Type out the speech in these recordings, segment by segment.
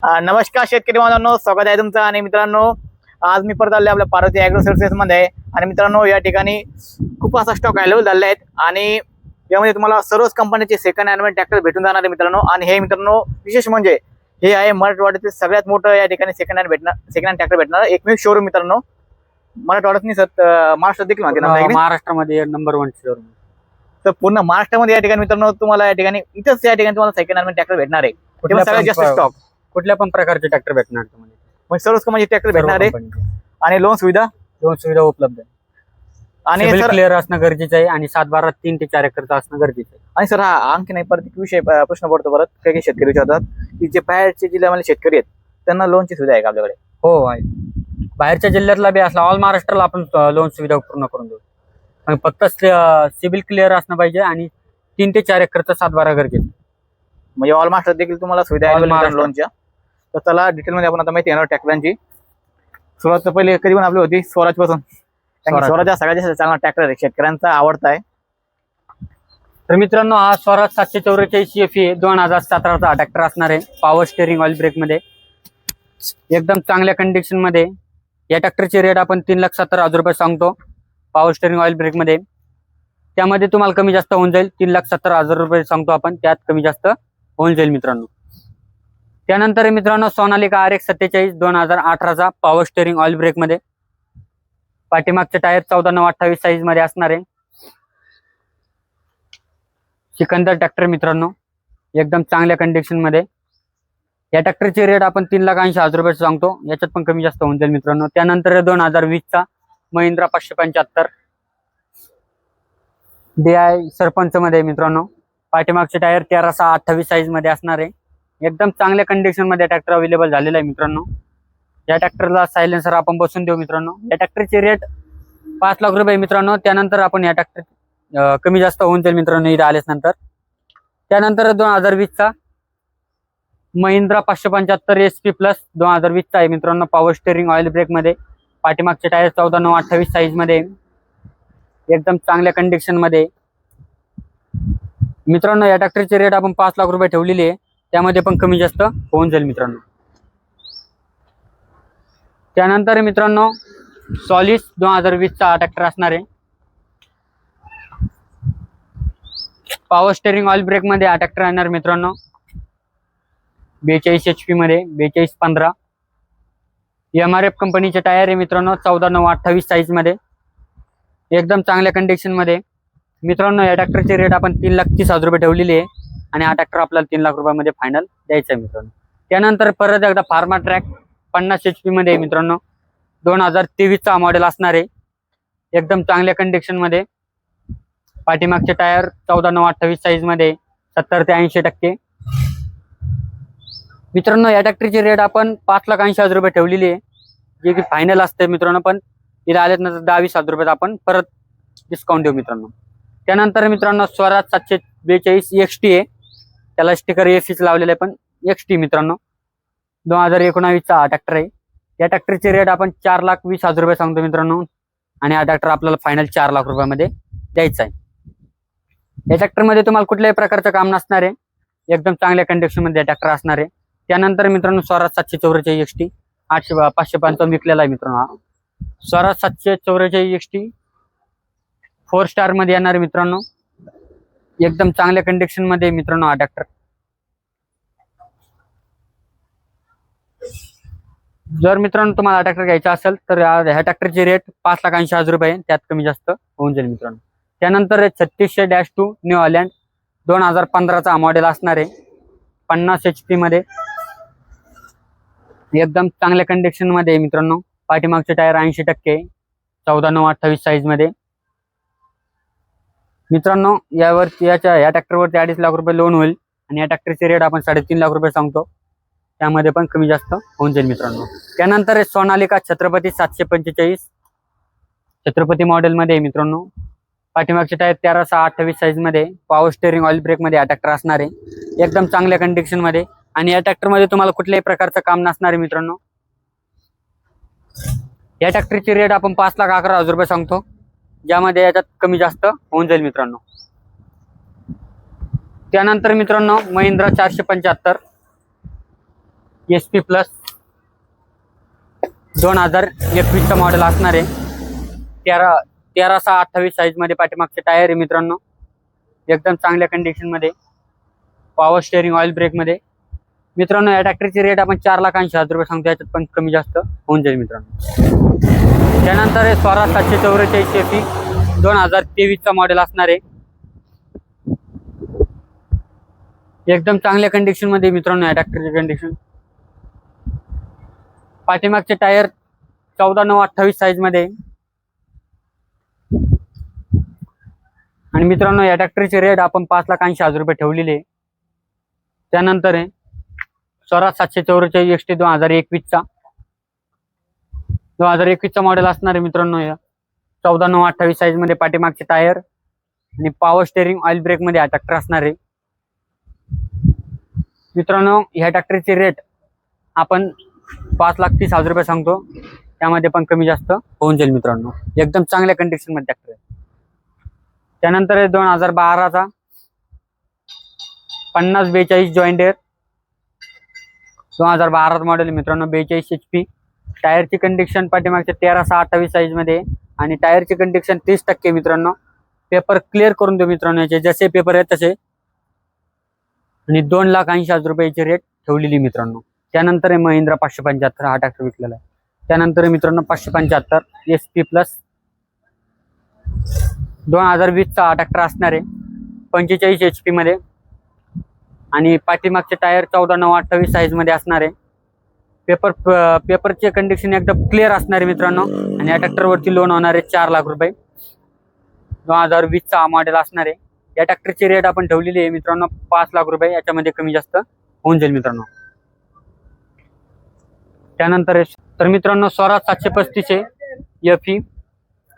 नमस्कार शेतकरी बांधवांनो, स्वागत आहे तुमचं. आणि मित्रांनो, आज मी परत आले आपल्या पार्वती ॲग्रो सर्व्हिसेस मध्ये. आणि मित्रांनो, या ठिकाणी खूप असा स्टॉक अवेलेबल झालेला आहे आणि यामध्ये तुम्हाला सर्वच कंपनीचे सेकंड हँड ट्रॅक्टर भेटून जाणार आहे मित्रांनो. आणि हे मित्रांनो विशेष म्हणजे हे आहे मराठवाड्यातील सगळ्यात मोठं या ठिकाणी सेकंड हँड ट्रॅक्टर भेटणार एकमेव शोरूम मित्रांनो. मराठवाड्यात नाही सर, महाराष्ट्रात देखील माहिती ना, महाराष्ट्रामध्ये नंबर 1 शोरूम. तर पूर्ण महाराष्ट्रामध्ये या ठिकाणी मित्रांनो तुम्हाला या ठिकाणी इथंच या ठिकाणी तुम्हाला सेकंड हँड ट्रॅक्टर भेटणार आहे. सगळ्यात जास्त स्टॉक कुठल्या पण प्रकारचे ट्रॅक्टर भेटणार तुम्हाला. म्हणजे सर्वच कंपनीचे ट्रॅक्टर भेटणार आहे आणि लोन सुविधा उपलब्ध आहे. आणि क्लिअर असणं गरजेचं आहे आणि 7-12 3 ते 4 एकरचा असणं गरजेचं आहे. आणि सर, हा आणखी नाही परत विषय प्रश्न पडतो परत काही शेतकरी विचारतात की जे बाहेरचे जिल्ह्यामध्ये शेतकरी आहेत त्यांना लोनची सुविधा आहे का आपल्याकडे? हो आहे. बाहेरच्या जिल्ह्यातला बी असला ऑल महाराष्ट्राला आपण लोन सुविधा पूर्ण करून देऊ. पण फक्त सिबिल क्लिअर असणं पाहिजे आणि 3 ते 4 एकरचा 7-12 गरजेचं. म्हणजे ऑल महाराष्ट्रात देखील तुम्हाला सुविधा आहे लोनच्या. तर चला डिटेलमध्ये आपण आता माहिती घेणार ट्रॅक्टरांची. सुरुवात पहिले कधी पण आपली होती स्वराज पासून. स्वराज हा सगळ्यात जास्त चांगला ट्रॅक्टर आहे, शेतकऱ्यांचा आवडता आहे. तर मित्रांनो, हा स्वराज 744 FE 2017चा ट्रॅक्टर असणार आहे. पॉवर स्टेअरिंग ऑइल ब्रेक मध्ये एकदम चांगल्या कंडिशन मध्ये. या ट्रॅक्टरची रेट आपण 3,70,000 रुपये सांगतो. पॉवर स्टेअरिंग ऑइल ब्रेक मध्ये त्यामध्ये तुम्हाला कमी जास्त होऊन जाईल. 3,70,000 रुपये सांगतो आपण, त्यात कमी जास्त होऊन जाईल मित्रांनो. त्यानंतर मित्रांनो, सोनालिका RX 47 2018चा पॉवर स्टेअरिंग ऑइल ब्रेक मध्ये. पाठीमागचे टायर 14/9/28 साईज मध्ये असणार आहे. सिकंदर ट्रॅक्टर मित्रांनो, एकदम चांगल्या कंडिशन मध्ये. या ट्रॅक्टरची रेट आपण 3,80,000 रुपये सांगतो, याच्यात पण कमी जास्त होऊन जाईल मित्रांनो. त्यानंतर 2020चा महिंद्रा 575 DI सरपंच मध्ये मित्रांनो. पाठीमागचे टायर 13/6/28 साईज मध्ये असणार आहे. एकदम चांगल्या कंडिशन मध्ये ट्रॅक्टर अवेलेबल झालेला आहे मित्रांनो. या ट्रॅक्टरला सायलेन्सर आपण बसून देऊ मित्रांनो. या ट्रॅक्टरची रेट 5 लाख रुपये मित्रांनो. त्यानंतर आपण या ट्रॅक्टर कमी जास्त होऊन जाईल मित्रांनो इथे आल्यास नंतर. त्यानंतर 2020चा महिंद्रा 575 SP प्लस 2020चा आहे मित्रांनो. पॉवर स्टेअरिंग ऑइल ब्रेक मध्ये. पाठीमागचे टायर 14/9/28 साईज मध्ये एकदम चांगल्या कंडिशन मध्ये मित्रांनो. या ट्रॅक्टरची रेट आपण 5 लाख रुपये ठेवलेली आहे, त्यामध्ये पण कमी जास्त होऊन जाईल मित्रांनो. त्यानंतर मित्रांनो, सॉलिस 2020चा ट्रॅक्टर असणार आहे. पॉवर स्टेअरिंग ऑइल ब्रेक मध्ये हा ट्रॅक्टर येणार मित्रांनो. 42 HP मध्ये 42/15 MRF कंपनीचे टायर आहे मित्रांनो. 14/9/28 साईज मध्ये एकदम चांगल्या कंडिशन मध्ये मित्रांनो. या ट्रॅक्टरची रेट आपण 3,30,000 रुपये ठेवलेली आहे आणि हा ट्रॅक्टर आपल्याला 3 लाख रुपयामध्ये फायनल द्यायचा आहे मित्रांनो. त्यानंतर परत एकदा फार्मा ट्रॅक 50 HP मध्ये मित्रांनो. 2023चा मॉडेल असणार आहे. एकदम चांगल्या कंडिशन मध्ये. पाठीमागचे टायर 14/9/28 साईज मध्ये 70 ते 80% मित्रांनो. या ट्रॅक्टरची रेट आपण 5,80,000 रुपये ठेवलेली आहे, जे की फायनल असते मित्रांनो. पण इथे आल्यानंतर 10-20,000 रुपये आपण परत डिस्काउंट देऊ मित्रांनो. त्यानंतर मित्रांनो, स्वराज 742 XT आहे. त्याला स्टिकर एसीच लावलेलं आहे, पण XT मित्रांनो 2019चा हा ट्रॅक्टर आहे. या ट्रॅक्टरची रेट आपण 4,20,000 रुपये सांगतो मित्रांनो. आणि हा ट्रॅक्टर आपल्याला फायनल 4 लाख रुपयामध्ये द्यायचा आहे. या ट्रॅक्टरमध्ये तुम्हाला कुठल्याही प्रकारचं काम नसणार आहे. एकदम चांगल्या कंडिशन मध्ये ट्रॅक्टर असणार आहे. त्यानंतर मित्रांनो, स्वराज 744 XT 555 विकलेला आहे मित्रांनो. हा स्वराज 744 XT 4 स्टार मध्ये येणार आहे मित्रांनो. एकदम चांगल्या कंडिशन मध्ये मित्रांनो हा ट्रॅक्टर. जर मित्रांनो तुम्हाला हा ट्रॅक्टर घ्यायचा असेल तर ह्या ट्रॅक्टरची रेट 5,80,000 रुपये, त्यात कमी जास्त होऊन जाईल मित्रांनो. त्यानंतर 3600-2 न्यू हॉलँड 2015चा मॉडेल असणार आहे. 50 HP मध्ये एकदम चांगल्या कंडिशन मध्ये मित्रांनो. पाठीमागचे टायर 80% 14/9/28 साईज मध्ये मित्रांनो. या ट्रॅक्टरवरती 2.5 लाख रुपये लोन होईल आणि या ट्रॅक्टरची रेट आपण 3.5 लाख रुपये सांगतो, त्यामध्ये पण कमी जास्त होऊन जाईल मित्रांनो. त्यानंतर सोनालिका छत्रपती 745 छत्रपती मॉडेल मध्ये मित्रांनो. पाठीमागचे टायर 13/6/28 साईज मध्ये. पॉवर स्टेअरिंग ऑइल ब्रेक मध्ये हा ट्रॅक्टर असणार आहे. एकदम चांगल्या कंडिशन मध्ये. आणि या ट्रॅक्टर मध्ये तुम्हाला कुठल्याही प्रकारचं काम नसणार आहे मित्रांनो. या ट्रॅक्टरची रेट आपण 5,11,000 रुपये सांगतो, ज्यामध्ये याच्यात कमी जास्त होऊन जाईल मित्रांनो. त्यानंतर मित्रांनो, महिंद्रा 475 SP प्लस 2021 मॉडेल असणार आहे. 13/6/28 साईज मध्ये पाठीमागचे टायर आहे मित्रांनो, एकदम चांगल्या कंडिशन मध्ये. पॉवर स्टेअरिंग, ऑइल ब्रेक मध्ये मित्रांनो. या ट्रॅक्टरची रेट आपण 4,80,000 रुपये सांगतो, याच्यात पण कमी जास्त होऊन जाईल मित्रांनो. त्यानंतर आहे स्वराज 744 FE 2023 मॉडेल असणार आहे, एकदम चांगल्या कंडिशन मध्ये मित्रांनो. या ट्रॅक्टरची कंडिशन, पाठीमागचे टायर 14/9/28 साईज मध्ये. आणि मित्रांनो या ट्रॅक्टरची रेट आपण 5,80,000 रुपये ठेवलेली आहे. त्यानंतर आहे स्वराज 744 XT 2021 मॉडेल असणार आहे मित्रांनो. या 14/9/28 साईज मध्ये पाठीमागचे टायर आणि पॉवर स्टेअरिंग, ऑइल ब्रेक मध्ये हा ट्रॅक्टर असणार आहे मित्रांनो. ह्या ट्रॅक्टरची रेट आपण 5,30,000 रुपये सांगतो, त्यामध्ये पण कमी जास्त होऊन जाईल मित्रांनो. एकदम चांगल्या कंडिशन मध्ये ट्रॅक्टर आहे. त्यानंतर आहे 2012चा 5042 जॉइंट एअर 2012 मॉडेल मित्रांनो. 42 HP. टायरची कंडिशन पाठीमागच्या 13/6/28 साईज मध्ये आणि टायरची कंडिशन 30% मित्रांनो. पेपर क्लिअर करून देऊ मित्रांनो, याचे जसे पेपर आहेत तसे. आणि 2,80,000 रुपयाची रेट ठेवलेली मित्रांनो. त्यानंतर आहे महिंद्रा 575 हा ट्रॅक्टर विकलेला आहे. त्यानंतर मित्रांनो 575 SP प्लस 2020 हा ट्रॅक्टर असणार आहे, 45 HP मध्ये. आणि पाठीमागचे टायर 14/9/28 साईज मध्ये असणार आहे. पेपरचे कंडिशन एकदम क्लिअर असणार आहे मित्रांनो. आणि या ट्रॅक्टरवरती लोन होणार आहे 4 लाख रुपये. 2020 हा मॉडेल असणार आहे. या ट्रॅक्टरची रेट आपण ठेवलेली आहे मित्रांनो 5 लाख रुपये, याच्यामध्ये कमी जास्त होऊन जाईल मित्रांनो. त्यानंतर तर मित्रांनो स्वराज 735 FE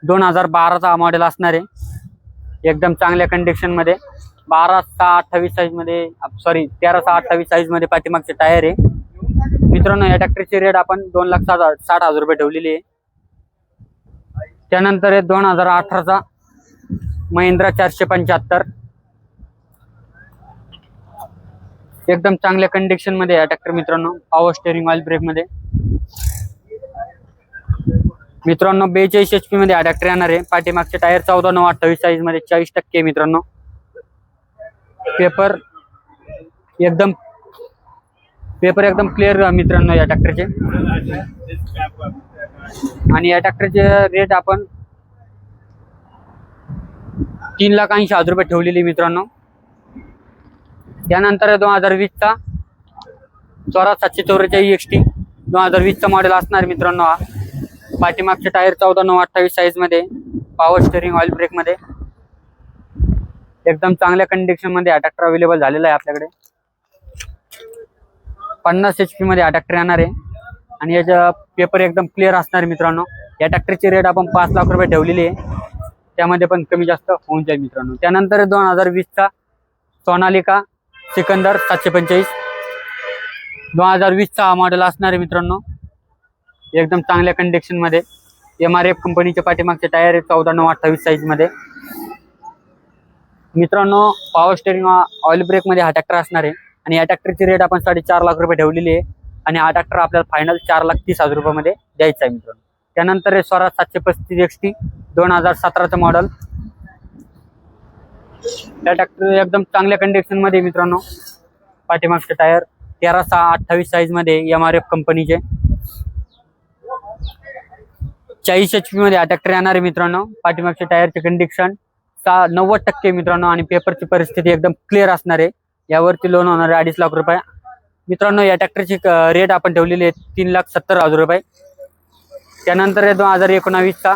2012चा हा मॉडेल असणार आहे, एकदम चांगल्या कंडिशन मध्ये. 12/6/28 साईज मध्ये, सॉरी 13/6/28 साईज मध्ये पाठीमागचे टायर आहे मित्रांनो. या ट्रॅक्टरची रेट आपण 2,60,000 रुपये ठेवलेली आहे. त्यानंतर आहे 2018चा महिंद्रा 475, एकदम चांगल्या कंडिशन मध्ये या ट्रॅक्टर मित्रांनो. पॉवर स्टेअरिंग, ऑइल ब्रेक मध्ये मित्रांनो. 42 HP मध्ये हा ट्रॅक्टर येणार आहे. पाठीमागचे टायर 14/9/28 साईज मध्ये 40% मित्रांनो. पेपर एकदम क्लिअर मित्रांनो या ट्रॅक्टरचे. आणि या ट्रॅक्टरचे रेट आपण 3,80,000 रुपये ठेवलेली मित्रांनो. त्यानंतर 2020चा स्वराज 744 XT 2020 मॉडेल असणार मित्रांनो. हा पाठीमागचे टायर 14/9/28 साईज मध्ये, पॉवर स्टेअरिंग, ऑइल ब्रेक मध्ये, एकदम चांगल्या कंडिशन मध्ये हा ट्रॅक्टर अवेलेबल झालेला आहे आपल्याकडे. 50 HP मध्ये हा ट्रॅक्टर येणार आहे. आणि याचा पेपर एकदम क्लिअर असणार मित्रांनो. या ट्रॅक्टरची रेट आपण 5 लाख रुपये ठेवलेली आहे, त्यामध्ये पण कमी जास्त होऊन जाईल मित्रांनो. त्यानंतर 2020चा सोनालिका सिकंदर 745 2020चा हा मॉडेल असणार आहे मित्रांनो, एकदम चांगल्या कंडिशन मध्ये. MRF कंपनीचे पाठीमागचे टायर आहेत 14/9/28 साईज मध्ये मित्रांनो. पॉवर स्टेअरिंग, ऑइल ब्रेक मध्ये हा ट्रॅक्टर असणार आहे. आणि या ट्रॅक्टरची रेट आपण 4.5 लाख रुपये ठेवलेली आहे. आणि हा ट्रॅक्टर आपल्याला फायनल 4,30,000 रुपये मध्ये द्यायचा आहे मित्रांनो. त्यानंतर स्वराज 735 XT 2017चं मॉडेल. या ट्रॅक्टर एकदम चांगल्या कंडिशन मध्ये मित्रांनो. पाठीमागचे टायर 13/6/28 साईज मध्ये MRF कंपनीचे. 40 HP मध्ये हा ट्रॅक्टर येणार आहे मित्रांनो. पाठीमागचे टायरचे कंडिशन 90% मित्रांनो. आणि पेपरची परिस्थिती एकदम क्लिअर असणार आहे. यावरती लोन होणार आहे 2.5 लाख रुपये मित्रांनो. या ट्रॅक्टरची रेट आपण ठेवलेली आहे 3,70,000 रुपये. त्यानंतर 2019चा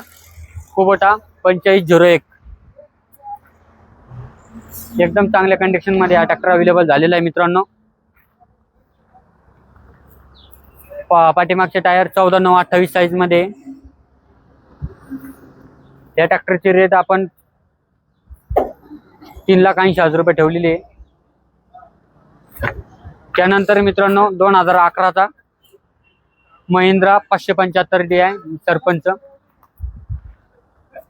कुबोटा 4501 एकदम चांगल्या कंडिशन मध्ये हा ट्रॅक्टर अवेलेबल झालेला आहे मित्रांनो. पाठीमागचे टायर 14/9/28 साईज मध्ये. या ट्रॅक्टरची रेट आपण 3,80,000 रुपये ठेवलेली आहे. त्यानंतर मित्रांनो 2011चा महिंद्रा 575 DI सरपंच.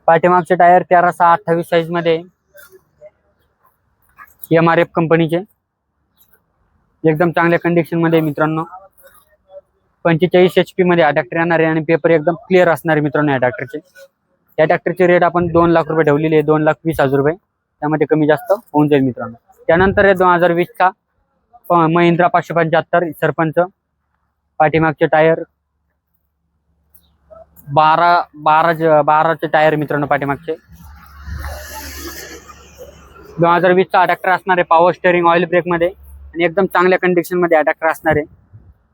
पाठीमागचे टायर 13/6/28 साईज मध्ये, MRF कंपनीचे, एकदम चांगल्या कंडिशन मध्ये मित्रांनो. 45 HP मध्ये हा ट्रॅक्टर येणार आहे आणि पेपर एकदम क्लिअर असणार आहे मित्रांनो या ट्रॅक्टरचे. या ट्रॅक्टरचे रेट आपण 2 लाख रुपये ठेवलेले आहे, 2,20,000 रुपये. त्यामध्ये कमी जास्त होऊन जाईल मित्रांनो. त्यानंतर आहे 2020 चा महिंद्रा 575 सरपंच. पाठीमागचे टायर 12चे टायर मित्रांनो पाठीमागचे. 2020 चा ट्रॅक्टर असणार आहे पॉवर स्टेअरिंग ऑइल ब्रेक मध्ये आणि एकदम चांगल्या कंडिशन मध्ये हा ट्रॅक्टर असणार आहे.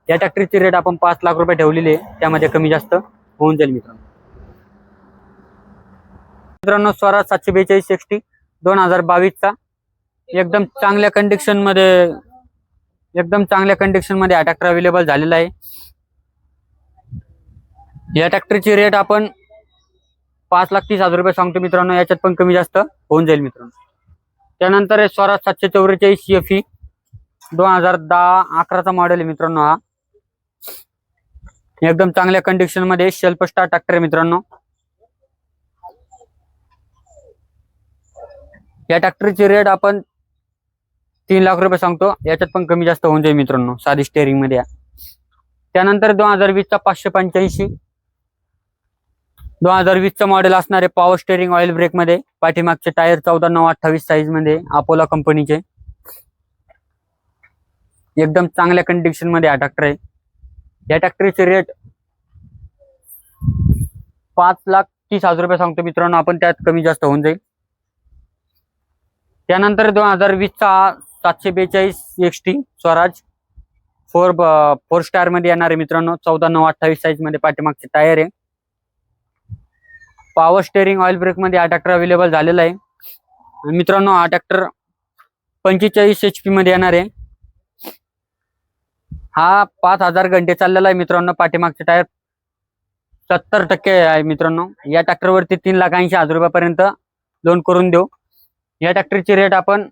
या ट्रॅक्टरची रेट आपण 5 लाख रुपये ठेवलेली आहे, त्यामध्ये कमी जास्त होऊन जाईल मित्रांनो. स्वराज 742 XT 2022 चा एकदम चांगल्या कंडिशन मध्ये हा ट्रॅक्टर अवेलेबल झालेला आहे. या ट्रॅक्टरची रेट आपण 5,30,000 रुपये सांगतो मित्रांनो, याच्यात पण कमी जास्त होऊन जाईल मित्रांनो. त्यानंतर आहे स्वराज 744 FE 2010-11 चा मॉडेल आहे मित्रांनो. हा एकदम चांगल्या कंडिशन मध्ये शेल्फ स्टार ट्रॅक्टर आहे मित्रांनो. या ट्रॅक्टरची रेट आपण 3 लाख रुपये सांगतो, याच्यात पण कमी जास्त होऊन जाईल मित्रांनो साधी स्टेअरिंग मध्ये. त्यानंतर 2020 चा 585 2020 चा मॉडेल असणारे पॉवर स्टेअरिंग ऑइल ब्रेक मध्ये. पाठीमागचे टायर 14/9/28 साईज मध्ये अपोला कंपनीचे. एकदम चांगल्या कंडिशन मध्ये हा ट्रॅक्टर आहे. या ट्रॅक्टरचे रेट 5,30,000 रुपये सांगतो मित्रांनो आपण, त्यात कमी जास्त होऊन जाईल. त्यानंतर 2020 चा 742 XT स्वराज 4 स्टार मध्ये येणार आहे मित्रांनो. 14/9/28 साईज मध्ये पाठीमागचे टायर आहे. पॉवर स्टेअरिंग ऑइल ब्रेक मध्ये हा ट्रॅक्टर अवेलेबल झालेला आहे. आणि मित्रांनो हा ट्रॅक्टर 45 HP मध्ये येणार आहे. हा 5,000 घंटे चाललेला आहे मित्रांनो. पाठीमागचे टायर 70% आहे मित्रांनो. या ट्रॅक्टरवरती 3,80,000 रुपयापर्यंत लोन करून देऊ. या ट्रॅक्टरची रेट आपण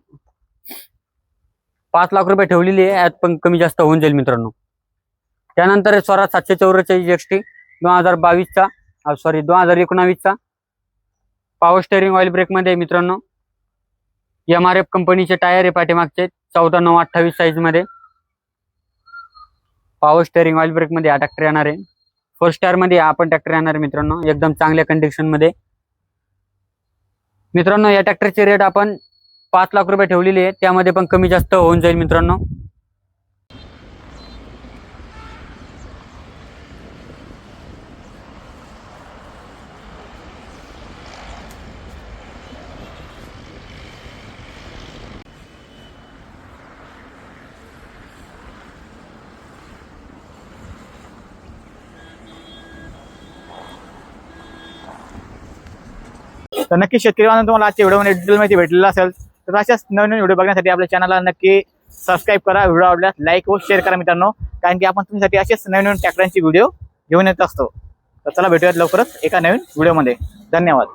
5 लाख रुपये ठेवलेली आहे, यात पण कमी जास्त होऊन जाईल मित्रांनो. त्यानंतर स्वराज 744 XT 2019 चा पॉवर स्टेअरिंग ऑइल ब्रेक मध्ये मित्रांनो. MRF कंपनीचे टायर आहे पाठीमागचे 14/9/28 साईज मध्ये. पॉवर स्टेअरिंग ऑइल ब्रेक मध्ये हा ट्रॅक्टर येणार आहे. 4 स्टार मध्ये आपण ट्रॅक्टर येणार आहे मित्रांनो, एकदम चांगल्या कंडिशन मध्ये. मित्रांनो या ट्रॅक्टरची रेट आपण 5 लाख रुपये ठेवलेली आहे, त्यामध्ये पण कमी जास्त होऊन जाईल मित्रांनो. तर नक्की शेतकरी बांधवांनो, तुम्हाला आजच्या व्हिडिओमध्ये डिटेल माहिती भेटलेला असेल तर अशाच नवीन व्हिडिओ बघण्यासाठी आपल्या चॅनलला नक्की सबस्क्राईब करा. व्हिडिओ आवडल्यास लाईक व शेअर करा मित्रांनो, कारण की आपण तुमच्यासाठी असेच नवीन ट्रॅक्टरांची व्हिडिओ घेऊन येत असतो. तर चला भेटूयात लवकरच एका नवीन व्हिडिओमध्ये. धन्यवाद.